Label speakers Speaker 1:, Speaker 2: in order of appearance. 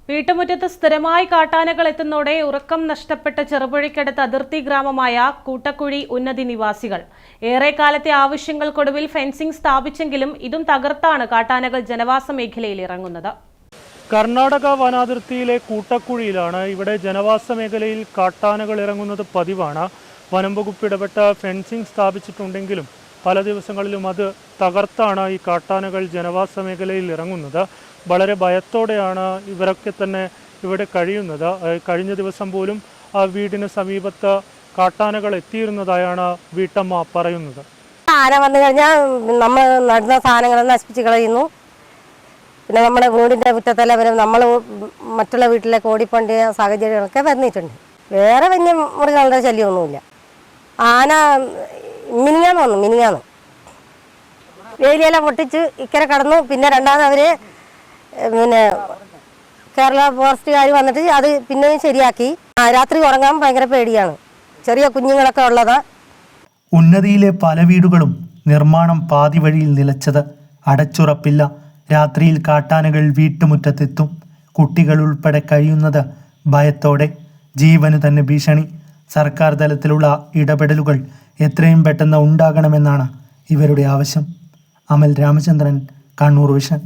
Speaker 1: വീട്ടുമുറ്റത്ത് സ്ഥിരമായി കാട്ടാനകൾ എത്തുന്നതോടെ ഉറക്കം നഷ്ടപ്പെട്ട ചെറുപുഴയ്ക്കടുത്ത അതിർത്തി ഗ്രാമമായ കൂട്ടക്കുഴി ഉന്നതി നിവാസികൾ ഏറെക്കാലത്തെ ആവശ്യങ്ങൾക്കൊടുവിൽ ഫെൻസിംഗ് സ്ഥാപിച്ചെങ്കിലും ഇതും തകർത്താണ് കാട്ടാനകൾ ജനവാസ മേഖലയിൽ ഇറങ്ങുന്നത്.
Speaker 2: കർണാടക വനാതിർത്തിയിലെ കൂട്ടക്കുഴിയിലാണ്. ഇവിടെ ജനവാസ മേഖലയിൽ കാട്ടാനകൾ ഇറങ്ങുന്നത് പതിവാണ്. വനം വകുപ്പ് ഇടപെട്ട ഫെൻസിംഗ് സ്ഥാപിച്ചിട്ടുണ്ടെങ്കിലും പല ദിവസങ്ങളിലും അത് തകർത്താണ് ഈ കാട്ടാനകൾ ജനവാസ മേഖലയിൽ ഇറങ്ങുന്നത്. വളരെ ഭയത്തോടെയാണ് ഇവരൊക്കെ തന്നെ ഇവിടെ കഴിയുന്നത്. കഴിഞ്ഞ ദിവസം പോലും ആ വീടിന് സമീപത്ത് കാട്ടാനകൾ എത്തിയിരുന്നതായാണ് വീട്ടമ്മ പറയുന്നത്.
Speaker 3: ആന വന്നു കഴിഞ്ഞാൽ നമ്മൾ നടുന്ന സാധനങ്ങളെല്ലാം നശിപ്പിച്ച് കളയുന്നു. പിന്നെ നമ്മുടെ വീടിൻ്റെ മുറ്റത്തെല്ലാം വരും. നമ്മൾ മറ്റുള്ള വീട്ടിലേക്ക് ഓടിപ്പോണ്ടിയ സാഹചര്യങ്ങളൊക്കെ വന്നിട്ടുണ്ട്. വേറെ വലിയ മൃഗങ്ങളുടെ ശല്യമൊന്നുമില്ല. ആന മിനിങ്ങാന്ന് വേലിയെല്ലാം പൊട്ടിച്ച് ഇക്കരെ കടന്നു. പിന്നെ രണ്ടാമത് അവർ കേരള ഫോറസ്റ്റുകാർ വന്നിട്ട് അത് പിന്നെയും ശരിയാക്കി. രാത്രി ഉറങ്ങാൻ ഭയങ്കര പേടിയാണ്. ചെറിയ കുഞ്ഞുങ്ങളൊക്കെ ഉള്ളതാ.
Speaker 4: ഉന്നതിയിലെ പല വീടുകളും നിർമ്മാണം പാതി വഴിയിൽ നിലച്ചത്. അടച്ചുറപ്പില്ല. രാത്രിയിൽ കാട്ടാനകൾ വീട്ടുമുറ്റത്തെത്തും. കുട്ടികൾ ഉൾപ്പെടെ കഴിയുന്നത് ഭയത്തോടെ. ജീവന് തന്നെ ഭീഷണി. സർക്കാർ തലത്തിലുള്ള ഇടപെടലുകൾ എത്രയും പെട്ടെന്ന് ഉണ്ടാകണമെന്നാണ് ഇവരുടെ ആവശ്യം. അമൽ രാമചന്ദ്രൻ, കണ്ണൂർ വിഷൻ.